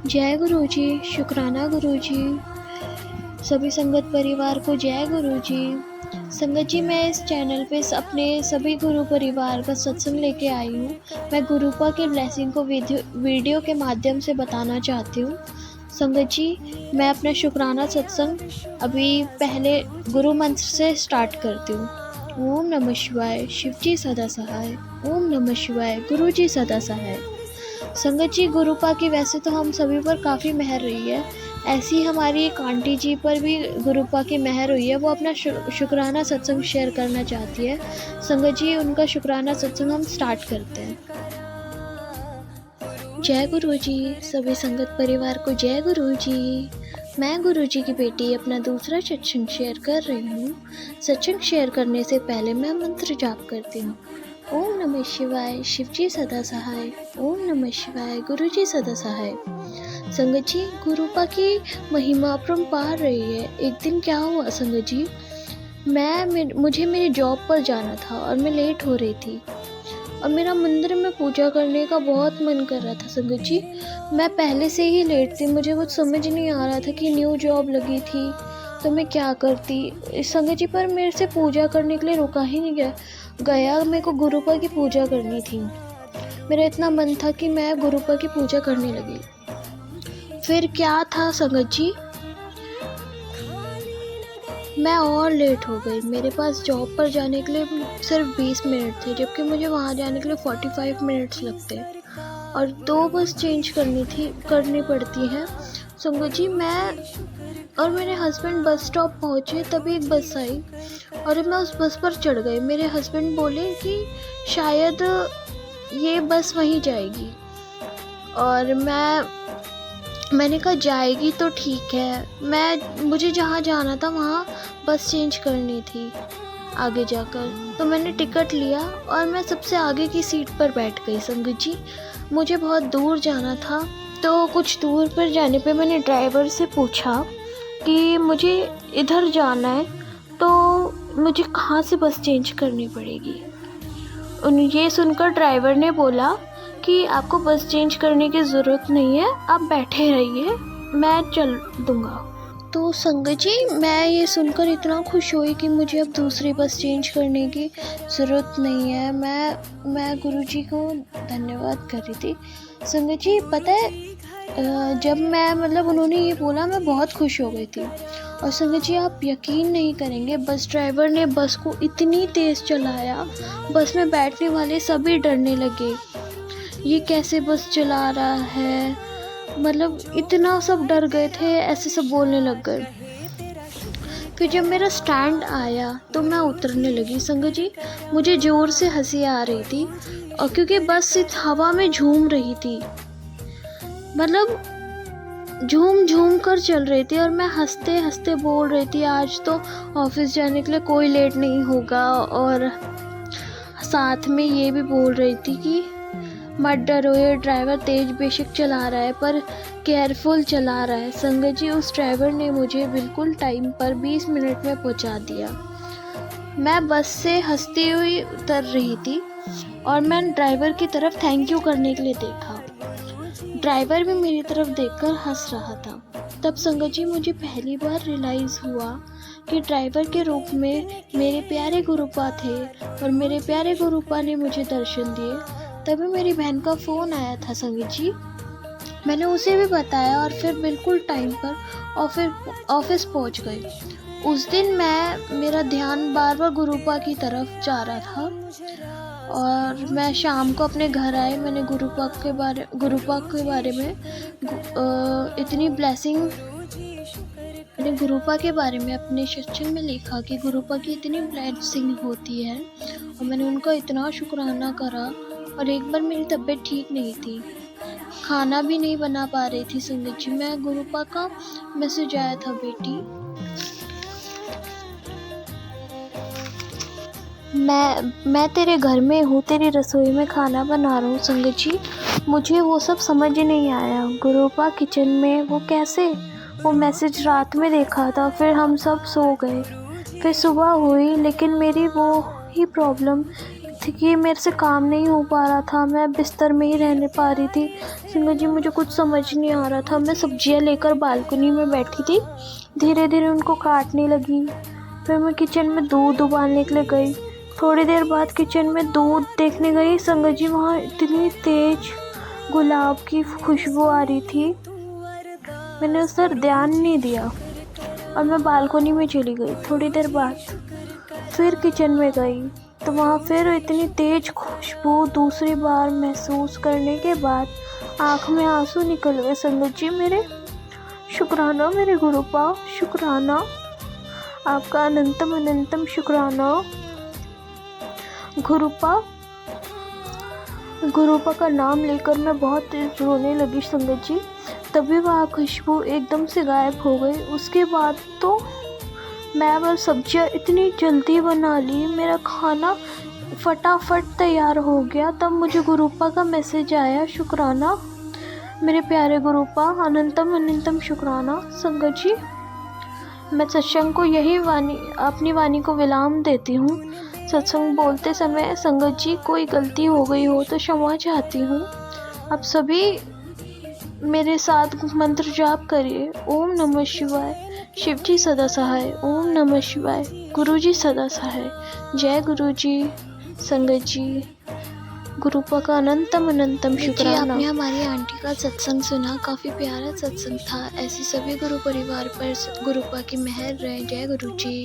जय गुरुजी, शुक्राना गुरुजी। सभी संगत परिवार को जय गुरुजी। संगत जी, मैं इस चैनल पे अपने सभी गुरु परिवार का सत्संग लेके आई हूँ। मैं गुरुपा के ब्लेसिंग को वीडियो के माध्यम से बताना चाहती हूँ। संगत जी, मैं अपना शुक्राना सत्संग अभी पहले गुरु मंत्र से स्टार्ट करती हूँ। ओम नमः शिवाय, शिव जी सदा सहाय। ओम नमः शिवाय, गुरु जी सदा सहाय। संगत जी, गुरुपा की वैसे तो हम सभी पर काफ़ी मेहर रही है, ऐसी हमारी एक आंटी जी पर भी गुरुपा की मेहर हुई है। वो अपना शुक्राना सत्संग शेयर करना चाहती है। संगत जी, उनका शुक्राना सत्संग हम स्टार्ट करते हैं। जय गुरु जी, सभी संगत परिवार को जय गुरु जी। मैं गुरु जी की बेटी अपना दूसरा सत्संग शेयर कर रही हूँ। सत्संग शेयर करने से पहले मैं मंत्र जाप करती हूँ। ओम नमः शिवाय, शिव जी सदा सहाय। ओम नमः शिवाय, गुरु जी सदा सहाय। संगत जी, गुरुपा की महिमा अपरंपार रही है। एक दिन क्या हुआ संगत जी, मुझे मेरी जॉब पर जाना था और मैं लेट हो रही थी और मेरा मंदिर में पूजा करने का बहुत मन कर रहा था। संगत जी, मैं पहले से ही लेट थी, मुझे कुछ समझ नहीं आ रहा था कि न्यू जॉब लगी थी तो मैं क्या करती संगत जी। पर मेरे से पूजा करने के लिए रुका ही नहीं गया। मेरे को गुरुपा की पूजा करनी थी। मेरा इतना मन था कि मैं गुरुपा की पूजा करने लगी। फिर क्या था संगत जी, मैं और लेट हो गई। मेरे पास जॉब पर जाने के लिए सिर्फ 20 मिनट थे, जबकि मुझे वहाँ जाने के लिए 45 मिनट्स लगते और 2 बस चेंज करनी पड़ती है। संगत जी, मैं और मेरे हस्बैंड बस स्टॉप पहुँचे, तभी एक बस आई और मैं उस बस पर चढ़ गई। मेरे हस्बैंड बोले कि शायद ये बस वहीं जाएगी और मैंने कहा जाएगी तो ठीक है। मुझे जहाँ जाना था वहाँ बस चेंज करनी थी आगे जाकर, तो मैंने टिकट लिया और मैं सबसे आगे की सीट पर बैठ गई। संगत जी, मुझे बहुत दूर जाना था, तो कुछ दूर पर जाने पे मैंने ड्राइवर से पूछा कि मुझे इधर जाना है तो मुझे कहाँ से बस चेंज करनी पड़ेगी। ये सुनकर ड्राइवर ने बोला कि आपको बस चेंज करने की ज़रूरत नहीं है, आप बैठे रहिए, मैं चल दूँगा। तो संगत जी, मैं ये सुनकर इतना खुश हुई कि मुझे अब दूसरी बस चेंज करने की ज़रूरत नहीं है। मैं गुरुजी को धन्यवाद कर रही थी। संगत जी, पता है जब उन्होंने ये बोला, मैं बहुत खुश हो गई थी। और संगत जी, आप यकीन नहीं करेंगे, बस ड्राइवर ने बस को इतनी तेज़ चलाया, बस में बैठने वाले सभी डरने लगे। ये कैसे बस चला रहा है, इतना सब डर गए थे, ऐसे सब बोलने लग गए। फिर जब मेरा स्टैंड आया तो मैं उतरने लगी। संगत जी, मुझे ज़ोर से हंसी आ रही थी और क्योंकि बस इस हवा में झूम रही थी, झूम कर चल रही थी और मैं हंसते हंसते बोल रही थी, आज तो ऑफिस जाने के लिए कोई लेट नहीं होगा। और साथ में ये भी बोल रही थी कि मत डरो, ये ड्राइवर तेज बेशक चला रहा है पर केयरफुल चला रहा है। संगत जी, उस ड्राइवर ने मुझे बिल्कुल टाइम पर 20 मिनट में पहुंचा दिया। मैं बस से हंसती हुई उतर रही थी और मैं ड्राइवर की तरफ थैंक यू करने के लिए देखा। ड्राइवर भी मेरी तरफ देखकर हंस रहा था। तब संगत जी, मुझे पहली बार रियलाइज़ हुआ कि ड्राइवर के रूप में मेरे प्यारे गुरुपा थे और मेरे प्यारे गुरुपा ने मुझे दर्शन दिए। तभी मेरी बहन का फ़ोन आया था संगत जी, मैंने उसे भी बताया और फिर बिल्कुल टाइम पर ऑफिस पहुंच गई। उस दिन मेरा ध्यान बार बार गुरुपा की तरफ जा रहा था और मैं शाम को अपने घर आई। मैंने गुरुपा के बारे में इतनी ब्लेसिंग, मैंने गुरुपा के बारे में अपने सत्संग में लिखा कि गुरुपा की इतनी ब्लेसिंग होती है और मैंने उनका इतना शुक्राना करा। और एक बार मेरी तबीयत ठीक नहीं थी, खाना भी नहीं बना पा रही थी। संगत जी, मैं गुरुपा का मैसेज आया था, बेटी मैं तेरे घर में हूँ, तेरी रसोई में खाना बना रहा हूँ। संगत जी, मुझे वो सब समझ ही नहीं आया। गुरुपा किचन में वो मैसेज रात में देखा था, फिर हम सब सो गए। फिर सुबह हुई, लेकिन मेरी वो ही प्रॉब्लम थी कि मेरे से काम नहीं हो पा रहा था, मैं बिस्तर में ही रहने पा रही थी। संगत जी मुझे कुछ समझ नहीं आ रहा था। मैं सब्जियां लेकर बालकनी में बैठी थी, धीरे धीरे उनको काटने लगी। फिर मैं किचन में दूध उबालने के लिए गई। थोड़ी देर बाद किचन में दूध देखने गई, संगत जी वहाँ इतनी तेज गुलाब की खुशबू आ रही थी, मैंने उस पर ध्यान नहीं दिया और मैं बालकनी में चली गई। थोड़ी देर बाद फिर किचन में गई तो वहाँ फिर इतनी तेज खुशबू दूसरी बार महसूस करने के बाद आँख में आंसू निकल गए। संगत जी मेरे शुक्राना, मेरे गुरुपा शुक्राना, आपका अनंतम अनंतम शुक्राना। गुरुपा गुरुपा का नाम लेकर मैं बहुत तेज रोने लगी संगत जी। तभी वह खुशबू एकदम से गायब हो गई। उसके बाद तो मैं वह सब्जियां इतनी जल्दी बना ली, मेरा खाना फटाफट तैयार हो गया। तब मुझे गुरुपा का मैसेज आया, शुक्राना मेरे प्यारे गुरुपा, अनंतम अनंतम शुक्राना। संगत जी मैं सत्संग को यही अपनी वाणी को विराम देती हूँ। सत्संग बोलते समय संगत जी कोई गलती हो गई हो तो क्षमा चाहती हूँ। आप सभी मेरे साथ मंत्र जाप करिए। ओम नमः शिवाय, शिव जी सदा सहाय। ओम नमः शिवाय, गुरु जी सदा सहाय। जय गुरु जी। संगत जी गुरुपा का अनंतम अनंतम शुक्राना। आपने हमारी आंटी का सत्संग सुना, काफ़ी प्यारा सत्संग था। ऐसी सभी गुरु परिवार पर गुरुपा की मेहर रहे। जय गुरु जी।